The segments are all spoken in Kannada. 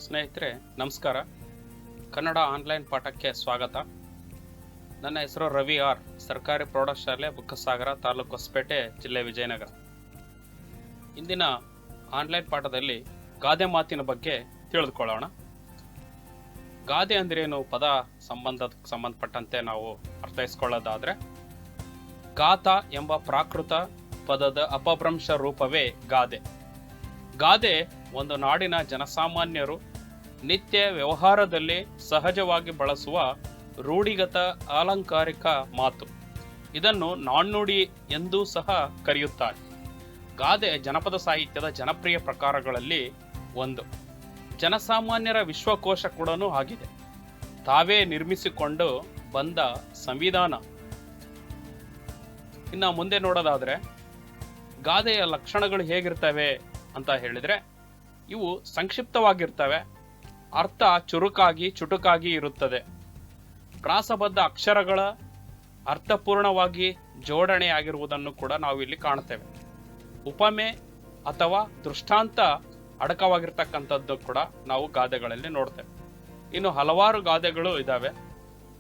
ಸ್ನೇಹಿತರೆ ನಮಸ್ಕಾರ. ಕನ್ನಡ ಆನ್ಲೈನ್ ಪಾಠಕ್ಕೆ ಸ್ವಾಗತ. ನನ್ನ ಹೆಸರು ರವಿ ಆರ್, ಸರ್ಕಾರಿ ಪ್ರೌಢಶಾಲೆ ಬುಕ್ಕಸಾಗರ, ತಾಲೂಕು ಹೊಸಪೇಟೆ, ಜಿಲ್ಲೆ ವಿಜಯನಗರ. ಇಂದಿನ ಆನ್ಲೈನ್ ಪಾಠದಲ್ಲಿ ಗಾದೆ ಮಾತಿನ ಬಗ್ಗೆ ತಿಳಿದುಕೊಳ್ಳೋಣ. ಗಾದೆ ಅಂದ್ರೇನು, ಪದ ಸಂಬಂಧಪಟ್ಟಂತೆ ನಾವು ಅರ್ಥೈಸ್ಕೊಳ್ಳೋದಾದ್ರೆ, ಗಾತ ಎಂಬ ಪ್ರಾಕೃತ ಪದದ ಅಪಭ್ರಂಶ ರೂಪವೇ ಗಾದೆ. ಗಾದೆ ಒಂದು ನಾಡಿನ ಜನಸಾಮಾನ್ಯರು ನಿತ್ಯ ವ್ಯವಹಾರದಲ್ಲಿ ಸಹಜವಾಗಿ ಬಳಸುವ ರೂಢಿಗತ ಅಲಂಕಾರಿಕ ಮಾತು. ಇದನ್ನು ನಾಣ್ಣುಡಿ ಎಂದೂ ಸಹ ಕರೆಯುತ್ತಾರೆ. ಗಾದೆ ಜನಪದ ಸಾಹಿತ್ಯದ ಜನಪ್ರಿಯ ಪ್ರಕಾರಗಳಲ್ಲಿ ಒಂದು. ಜನಸಾಮಾನ್ಯರ ವಿಶ್ವಕೋಶ ಕೂಡ ಆಗಿದೆ. ತಾವೇ ನಿರ್ಮಿಸಿಕೊಂಡು ಬಂದ ಸಂವಿಧಾನ. ಇನ್ನು ಮುಂದೆ ನೋಡೋದಾದ್ರೆ, ಗಾದೆಯ ಲಕ್ಷಣಗಳು ಹೇಗಿರ್ತವೆ ಅಂತ ಹೇಳಿದ್ರೆ, ಇವು ಸಂಕ್ಷಿಪ್ತವಾಗಿರ್ತವೆ, ಅರ್ಥ ಚುಟುಕಾಗಿ ಇರುತ್ತದೆ, ಪ್ರಾಸಬದ್ಧ ಅಕ್ಷರಗಳ ಅರ್ಥಪೂರ್ಣವಾಗಿ ಜೋಡಣೆಯಾಗಿರುವುದನ್ನು ಕೂಡ ನಾವು ಇಲ್ಲಿ ಕಾಣ್ತೇವೆ. ಉಪಮೆ ಅಥವಾ ದೃಷ್ಟಾಂತ ಅಡಕವಾಗಿರ್ತಕ್ಕಂಥದ್ದು ಕೂಡ ನಾವು ಗಾದೆಗಳಲ್ಲಿ ನೋಡ್ತೇವೆ. ಇನ್ನು ಹಲವಾರು ಗಾದೆಗಳು ಇದ್ದಾವೆ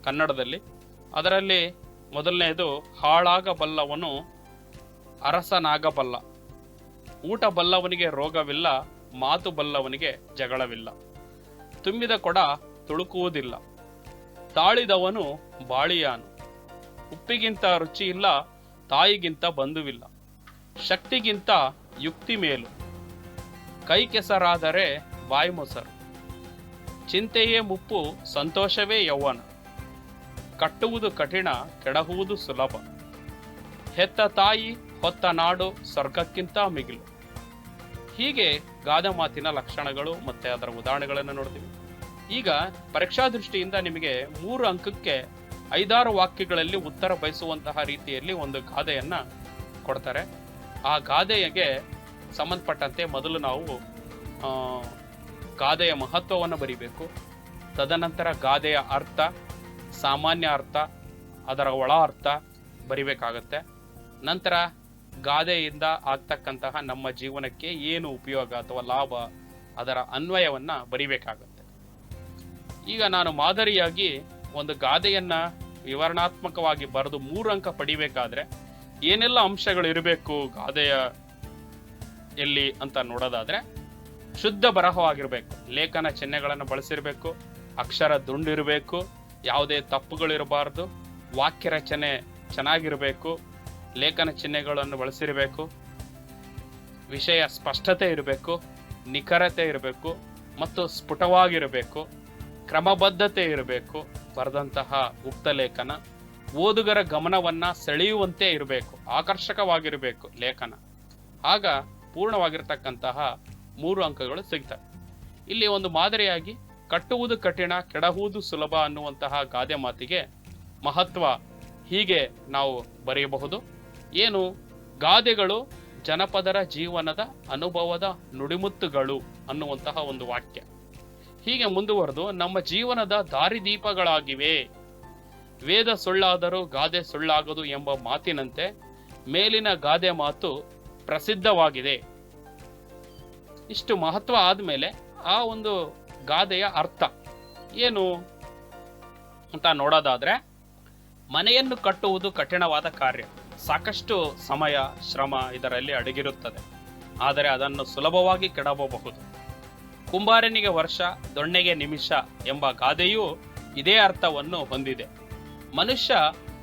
ಕನ್ನಡದಲ್ಲಿ. ಅದರಲ್ಲಿ ಮೊದಲನೆಯದು, ಹಾಳಾಗಬಲ್ಲವನು ಅರಸನಾಗಬಲ್ಲ, ಊಟ ಬಲ್ಲವನಿಗೆ ರೋಗವಿಲ್ಲ, ಮಾತು ಬಲ್ಲವನಿಗೆ ಜಗಳವಿಲ್ಲ, ತುಂಬಿದ ಕೊಡ ತುಳುಕುವುದಿಲ್ಲ, ತಾಳಿದವನು ಬಾಳಿಯಾನು, ಉಪ್ಪಿಗಿಂತ ರುಚಿ ಇಲ್ಲ, ತಾಯಿಗಿಂತ ಬಂಧುವಿಲ್ಲ, ಶಕ್ತಿಗಿಂತ ಯುಕ್ತಿ ಮೇಲು, ಕೈ ಕೆಸರಾದರೆ ಬಾಯಿ ಮೊಸರು, ಚಿಂತೆಯೇ ಮುಪ್ಪು, ಸಂತೋಷವೇ ಯೌವನ, ಕಟ್ಟುವುದು ಕಠಿಣ, ಕೆಡಹುವುದು ಸುಲಭ, ಹೆತ್ತ ತಾಯಿ ಹೊತ್ತ ನಾಡು ಸ್ವರ್ಗಕ್ಕಿಂತ ಮಿಗಿಲು. ಹೀಗೆ ಗಾದೆ ಮಾತಿನ ಲಕ್ಷಣಗಳು ಮತ್ತೆ ಅದರ ಉದಾಹರಣೆಗಳನ್ನು ನೋಡ್ತೀವಿ. ಈಗ ಪರೀಕ್ಷಾ ದೃಷ್ಟಿಯಿಂದ ನಿಮಗೆ 3 ಅಂಕಕ್ಕೆ 5-6 ವಾಕ್ಯಗಳಲ್ಲಿ ಉತ್ತರ ಬಯಸುವಂತಹ ರೀತಿಯಲ್ಲಿ ಒಂದು ಗಾದೆಯನ್ನ ಕೊಡ್ತಾರೆ. ಆ ಗಾದೆಗೆ ಸಂಬಂಧಪಟ್ಟಂತೆ ಮೊದಲು ನಾವು ಗಾದೆಯ ಮಹತ್ವವನ್ನು ಬರಿಬೇಕು. ತದನಂತರ ಗಾದೆಯ ಅರ್ಥ, ಸಾಮಾನ್ಯ ಅರ್ಥ, ಅದರ ಒಳ ಅರ್ಥ ಬರಿಬೇಕಾಗತ್ತೆ. ನಂತರ ಗಾದೆಯಿಂದ ಆಗ್ತಕ್ಕಂತಹ ನಮ್ಮ ಜೀವನಕ್ಕೆ ಏನು ಉಪಯೋಗ ಅಥವಾ ಲಾಭ, ಅದರ ಅನ್ವಯವನ್ನ ಬರಿಬೇಕಾಗತ್ತೆ. ಈಗ ನಾನು ಮಾದರಿಯಾಗಿ ಒಂದು ಗಾದೆಯನ್ನ ವಿವರಣಾತ್ಮಕವಾಗಿ ಬರೆದು 3 ಅಂಕ ಪಡಿಬೇಕಾದ್ರೆ ಏನೆಲ್ಲ ಅಂಶಗಳು ಇರಬೇಕು ಗಾದೆಯ ಎಲ್ಲಿ ಅಂತ ನೋಡೋದಾದ್ರೆ, ಶುದ್ಧ ಬರಹವಾಗಿರ್ಬೇಕು, ಲೇಖನ ಚಿಹ್ನೆಗಳನ್ನು ಬಳಸಿರ್ಬೇಕು, ಅಕ್ಷರ ದುಂಡಿರಬೇಕು, ಯಾವುದೇ ತಪ್ಪುಗಳಿರಬಾರ್ದು, ವಾಕ್ಯ ರಚನೆ ಚೆನ್ನಾಗಿರಬೇಕು, ಲೇಖನ ಚಿಹ್ನೆಗಳನ್ನು ಬಳಸಿರಬೇಕು, ವಿಷಯ ಸ್ಪಷ್ಟತೆ ಇರಬೇಕು, ನಿಖರತೆ ಇರಬೇಕು ಮತ್ತು ಸ್ಫುಟವಾಗಿರಬೇಕು, ಕ್ರಮಬದ್ಧತೆ ಇರಬೇಕು. ಬರೆದಂತಹ ಉಕ್ತ ಲೇಖನ ಓದುಗರ ಗಮನವನ್ನ ಸೆಳೆಯುವಂತೆ ಇರಬೇಕು, ಆಕರ್ಷಕವಾಗಿರಬೇಕು ಲೇಖನ. ಆಗ ಪೂರ್ಣವಾಗಿರ್ತಕ್ಕಂತಹ 3 ಅಂಕಗಳು ಸಿಗ್ತವೆ. ಇಲ್ಲಿ ಒಂದು ಮಾದರಿಯಾಗಿ ಕಟ್ಟುವುದು ಕಠಿಣ, ಕೆಡಹುವುದು ಸುಲಭ ಅನ್ನುವಂತಹ ಗಾದೆ ಮಾತಿಗೆ ಮಹತ್ವ ಹೀಗೆ ನಾವು ಬರೆಯಬಹುದು. ಏನು, ಗಾದೆಗಳು ಜನಪದರ ಜೀವನದ ಅನುಭವದ ನುಡಿಮುತ್ತುಗಳು ಅನ್ನುವಂತಹ ಒಂದು ವಾಕ್ಯ. ಹೀಗೆ ಮುಂದುವರೆದು, ನಮ್ಮ ಜೀವನದ ದಾರಿದೀಪಗಳಾಗಿವೆ. ವೇದ ಸುಳ್ಳಾದರೂ ಗಾದೆ ಸುಳ್ಳಾಗದು ಎಂಬ ಮಾತಿನಂತೆ ಮೇಲಿನ ಗಾದೆ ಮಾತು ಪ್ರಸಿದ್ಧವಾಗಿದೆ. ಇಷ್ಟು ಮಹತ್ವ ಆದ್ಮೇಲೆ ಆ ಒಂದು ಗಾದೆಯ ಅರ್ಥ ಏನು ಅಂತ ನೋಡೋದಾದ್ರೆ, ಮನೆಯನ್ನು ಕಟ್ಟುವುದು ಕಠಿಣವಾದ ಕಾರ್ಯ. ಸಾಕಷ್ಟು ಸಮಯ, ಶ್ರಮ ಇದರಲ್ಲಿ ಅಡಗಿರುತ್ತದೆ. ಆದರೆ ಅದನ್ನು ಸುಲಭವಾಗಿ ಕೆಡವಬಹುದು. ಕುಂಬಾರನಿಗೆ ವರ್ಷ, ದೊಣ್ಣೆಗೆ ನಿಮಿಷ ಎಂಬ ಗಾದೆಯೂ ಇದೇ ಅರ್ಥವನ್ನು ಹೊಂದಿದೆ. ಮನುಷ್ಯ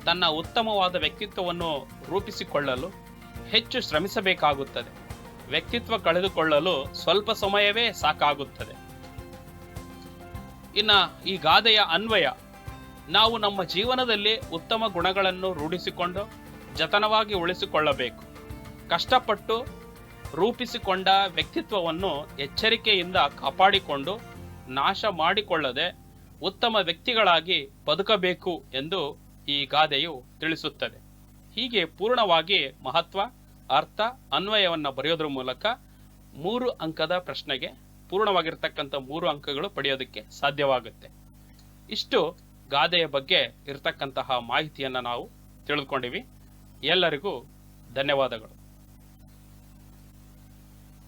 ತನ್ನ ಉತ್ತಮವಾದ ವ್ಯಕ್ತಿತ್ವವನ್ನು ರೂಪಿಸಿಕೊಳ್ಳಲು ಹೆಚ್ಚು ಶ್ರಮಿಸಬೇಕಾಗುತ್ತದೆ. ವ್ಯಕ್ತಿತ್ವ ಕಳೆದುಕೊಳ್ಳಲು ಸ್ವಲ್ಪ ಸಮಯವೇ ಸಾಕಾಗುತ್ತದೆ. ಇನ್ನು ಈ ಗಾದೆಯ ಅನ್ವಯ, ನಾವು ನಮ್ಮ ಜೀವನದಲ್ಲಿ ಉತ್ತಮ ಗುಣಗಳನ್ನು ರೂಢಿಸಿಕೊಂಡು ಜತನವಾಗಿ ಉಳಿಸಿಕೊಳ್ಳಬೇಕು. ಕಷ್ಟಪಟ್ಟು ರೂಪಿಸಿಕೊಂಡ ವ್ಯಕ್ತಿತ್ವವನ್ನು ಎಚ್ಚರಿಕೆಯಿಂದ ಕಾಪಾಡಿಕೊಂಡು ನಾಶ ಮಾಡಿಕೊಳ್ಳದೆ ಉತ್ತಮ ವ್ಯಕ್ತಿಗಳಾಗಿ ಬದುಕಬೇಕು ಎಂದು ಈ ಗಾದೆಯು ತಿಳಿಸುತ್ತದೆ. ಹೀಗೆ ಪೂರ್ಣವಾಗಿ ಮಹತ್ವ, ಅರ್ಥ, ಅನ್ವಯವನ್ನು ಬರೆಯೋದ್ರ ಮೂಲಕ 3 ಅಂಕದ ಪ್ರಶ್ನೆಗೆ ಪೂರ್ಣವಾಗಿರ್ತಕ್ಕಂಥ 3 ಅಂಕಗಳು ಪಡೆಯೋದಕ್ಕೆ ಸಾಧ್ಯವಾಗುತ್ತೆ. ಇಷ್ಟು ಗಾದೆಯ ಬಗ್ಗೆ ಇರತಕ್ಕಂತಹ ಮಾಹಿತಿಯನ್ನು ನಾವು ತಿಳಿದುಕೊಂಡಿವಿ. ಎಲ್ಲರಿಗೂ ಧನ್ಯವಾದಗಳು.